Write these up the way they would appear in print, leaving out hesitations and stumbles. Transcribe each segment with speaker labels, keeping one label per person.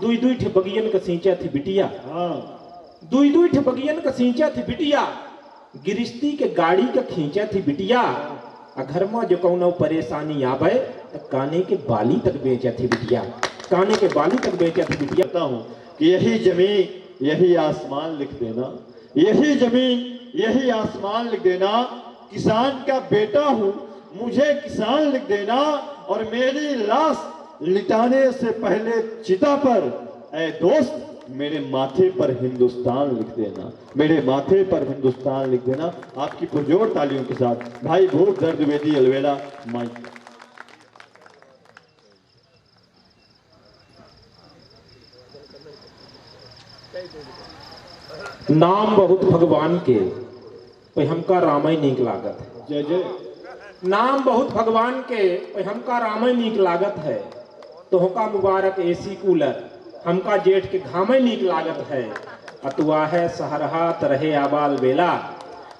Speaker 1: दुई दुई ठे बगियन का सींचा थी बिटिया। दुई दुई ठे बगियन का सींचा थी बिटिया, गिरिश्ती के गाड़ी का खींचा थी बिटिया। घर में जो कौनो परेशानी आवे तो काने के बाली तक बेचा थी बिटिया, काने के बाली तक बेचा थी बिटिया।
Speaker 2: कहता हूँ कि यही जमीन यही आसमान लिख देना, यही जमीन यही आसमान लिख देना। किसान का बेटा हूँ मुझे किसान लिख देना, और मेरी लाश लिटाने से पहले चिता पर ऐ दोस्त मेरे माथे पर हिंदुस्तान लिख देना, मेरे माथे पर हिंदुस्तान लिख देना। आपकी पुरजोर तालियों के साथ भाई भूप दर्द वेदी अलवेला माइक।
Speaker 1: नाम बहुत भगवान के पे हमका रामय नीक लागत है।
Speaker 2: जय जय।
Speaker 1: नाम बहुत भगवान के पे हमका रामय नीक लागत है। तोहका मुबारक एसी कूलर हमका जेठ के घामय नीक लागत है। अतुआ है सहरहात रहे आबाल बेला,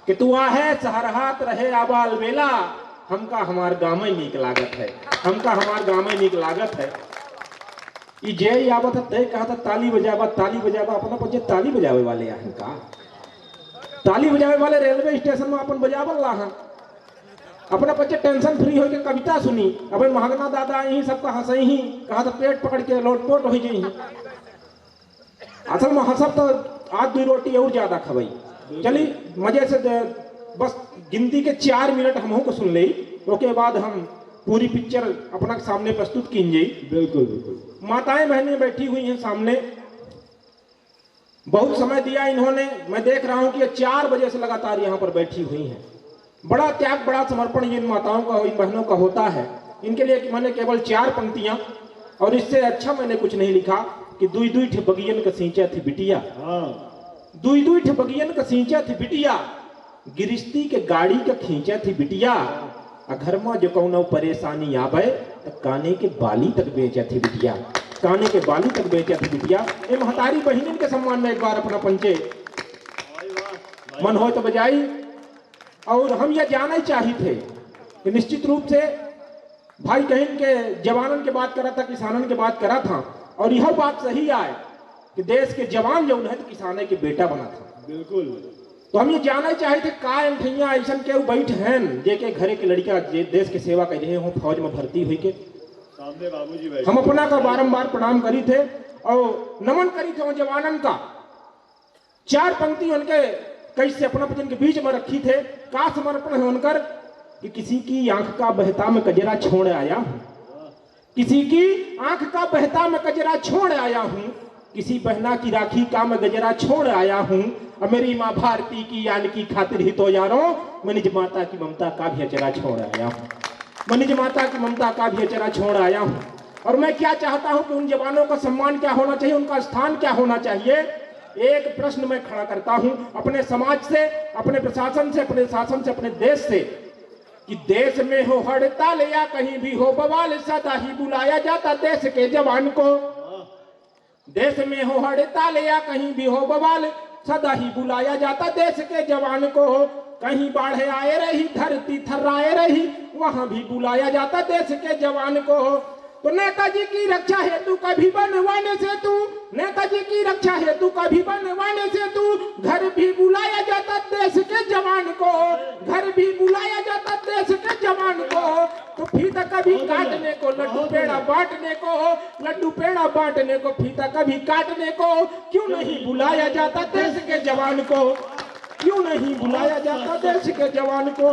Speaker 1: कि तुआ है सहरहात रहे आबाल बेला। हमका हमार गामय नीक लागत है, हमका हमार गामय नीक लागत है। ई जे आवत है तय कहा था ताली बजावा अपना पचे ताली बजावे वाले यहाँ का ताली बजावे वाले रेलवे स्टेशन में अपन बजावल लाहन, अपना बच्चे टेंशन फ्री हो के कविता सुनी। अब महागना दादा यही सबका हंसई ही कहा था पेट पकड़ के लोटपोट हो गई। असल में हंसब तो आज 2 रोटी और ज्यादा खबई। चली मजे से बस गिनती के 4 मिनट हम को सुन ली, उसके बाद हम पूरी पिक्चर अपना सामने प्रस्तुत की जाई।
Speaker 2: बिल्कुल बिल्कुल।
Speaker 1: माताएं बहनें बैठी हुई हैं सामने, बहुत समय दिया इन्होंने। मैं देख रहा हूं कि ये 4 बजे से लगातार यहाँ पर बैठी हुई हैं। बड़ा त्याग बड़ा समर्पण इन माताओं का इन बहनों का होता है। इनके लिए कि मैंने केवल 4 पंक्तियां और इससे अच्छा मैंने कुछ नहीं लिखा कि दुई दुई ठे बगियन का सींचा थी बिटिया। दुई दुई ठे बगियन का सींचा थी बिटिया, गिरिश्ती के गाड़ी का खींचा थी बिटिया। घर में जो कौनो परेशानी आवे तो काने के बाली तक बेचा थी बिटिया, काने के बाली तक बेचा थी बिटिया। ये महतारी बहिनी के सम्मान में एक बार अपना पंचे मन हो तो बजाई। और हम यह जानना चाहिए थे कि निश्चित रूप से भाई कहीं के जवानन के बात करा था, किसानन के बात करा था, और यह बात सही आए कि देश के जवान जो है तो किसाने के बेटा बना था।
Speaker 2: बिल्कुल।
Speaker 1: तो हम ये जानना चाहिए थे का अंठैया ऐसा के बैठ हैं जेके घरे के लड़का देश के सेवा कर रहे हो, फौज में भर्ती हुई के
Speaker 2: सामने बाबूजी बैठे।
Speaker 1: हम अपना का बारंबार प्रणाम करी थे और नमन करी थे जवानन का। 4 पंक्ति उनके कैसे अपना पचन के बीच में रखी थे। का समर्पण है उनकर कि किसी की आंख का बहता में कजरा छोड़ आया हूं, किसी की आंख का बहता में कजरा छोड़ आया हूं, किसी बहना की राखी का मैं गजरा छोड़ आया हूं। और मेरी माँ भारती की यान की खातिर ही तो यारों मैं निज माता की ममता का भी अचरा छोड़ आया हूं, मैं निज माता की ममता का भी अचरा छोड़ आया हूं। और मैं क्या चाहता हूं कि उन जवानों का सम्मान क्या होना चाहिए, उनका स्थान क्या होना चाहिए। एक प्रश्न मैं खड़ा करता हूं अपने समाज से, अपने प्रशासन से, अपने शासन से, अपने देश से, कि देश में हो हड़ताल या कहीं भी हो बवाल सदा ही बुलाया जाता देश के जवान को। देश में हो हड़ताल या कहीं भी हो बवाल सदा ही बुलाया जाता देश के जवान को। कहीं बाढ़ आए रही धरती थर्राए रही वहां भी बुलाया जाता देश के जवान को। तो नेताजी की रक्षा हेतु कभी बनवाने से तू, नेताजी की रक्षा हेतु कभी बनवाने से तू घर भी बुलाया जाता देश के जवान को, घर भी बुलाया जाता देश के जवान को। तो फीता कभी काटने को लड्डू पेड़ा बांटने को, लड्डू पेड़ा बांटने को फीता कभी काटने को क्यों नहीं बुलाया जाता देश के जवान को, क्यों नहीं बुलाया जाता देश के जवान को।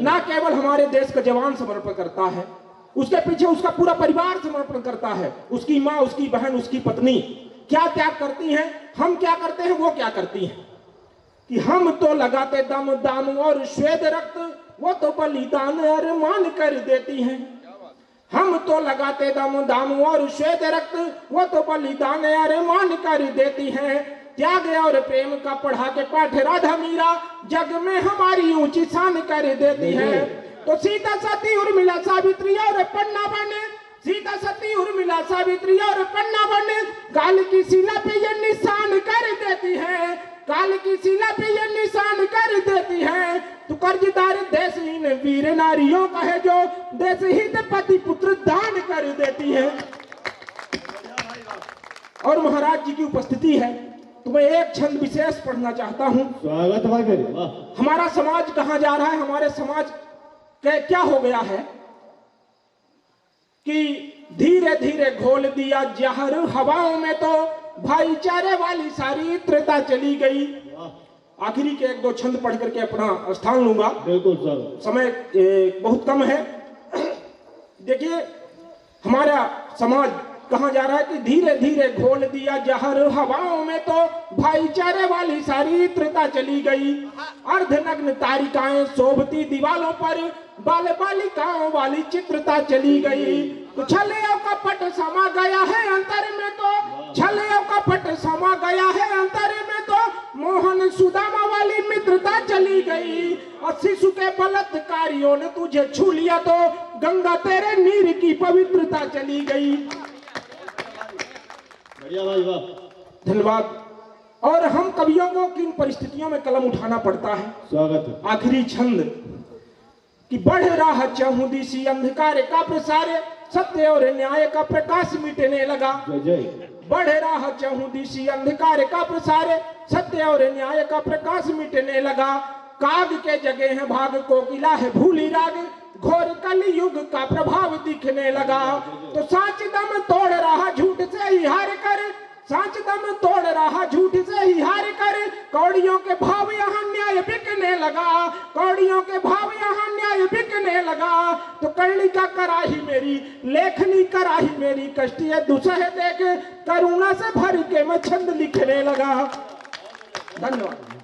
Speaker 1: ना केवल हमारे देश का जवान समर्पण करता है, उसके पीछे उसका पूरा परिवार समर्पण करता है, उसकी माँ, उसकी बहन, उसकी पत्नी क्या त्याग करती हैं, हम क्या करते हैं, वो क्या करती हैं। कि हम तो लगाते दम दाम और श्वेत रक्त, वो तो बलिदान अरमान कर देती हैं। हम तो लगाते दम दाम और श्वेत रक्त, वो तो बलिदान अरमान कर देती हैं। त्याग और प्रेम का पढ़ा के पाठ राधा मीरा जग में हमारी ऊंची शान कर देती है। तो सीता सती उर्मिला सावित्री और पन्ना बने, सीता सती उर्मिला सावित्री और पन्ना बने काल की शिला पे ये निशान कर देती है, काल की शिला पे ये निशान कर देती है। तो कर्जदार देशहीन वीर नारियों का है जो देश हित पति पुत्र दान कर देती है। और महाराज जी की उपस्थिति है तो मैं एक छंद विशेष पढ़ना चाहता हूं।
Speaker 2: स्वागत भाई मेरे, वाह।
Speaker 1: हमारा समाज कहां जा रहा है, हमारे समाज क्या हो गया है कि धीरे धीरे घोल दिया जहर हवाओं में, तो भाईचारे वाली सारित्रता चली गई। आखिरी के एक दो छंद पढ़ करके अपना स्थान लूंगा,
Speaker 2: बिल्कुल सर,
Speaker 1: समय बहुत कम है। देखिए हमारा समाज कहां जा रहा है कि धीरे धीरे घोल दिया जहर हवाओं में, तो भाईचारे वाली सारित्रता चली गई। अर्धनग्न तारिकाएं शोभती दीवालों पर, बाल बालिकाओं वाली चित्रता चली गई। तो छले और कपट समा गया है अंतर में, तो छले और कपट समा गया है अंतर में, तो मोहन सुदामा वाली मित्रता चली गई। और शिशु के बलात्कारियों ने तुझे छू लिया, तो गंगा तेरे नीर की पवित्रता चली गई।
Speaker 2: बढ़िया भाई, वाह।
Speaker 1: धन्यवाद। और हम कवियों को किन परिस्थितियों में कलम उठाना पड़ता है।
Speaker 2: स्वागत है।
Speaker 1: आखिरी छंद कि बढ़ रहा चहुदिशी अंधकार का प्रसार, सत्य और न्याय का प्रकाश मिटने लगा।
Speaker 2: जय जय।
Speaker 1: बढ़ रहा चहुदिशी अंधकार का प्रसार, सत्य और न्याय का प्रकाश मिटने लगा। काग के जगह है भाग, कोकिला है भूली राग, घोर कलयुग का प्रभाव दिखने लगा। तो साच दम तोड़ रहा झूठ से ही हार कर, साच दम तोड़ रहा झूठ से ही हार कर, कौड़ियों के भाव यहाँ न्याय बिकने लगा, कौड़ियों के भाव यहाँ न्याय बिकने लगा। तो कर्णी का कराही मेरी, लेखनी कराही मेरी, कष्टीय दुसह देख करुणा से भर के मैं छंद लिखने लगा। धन्यवाद।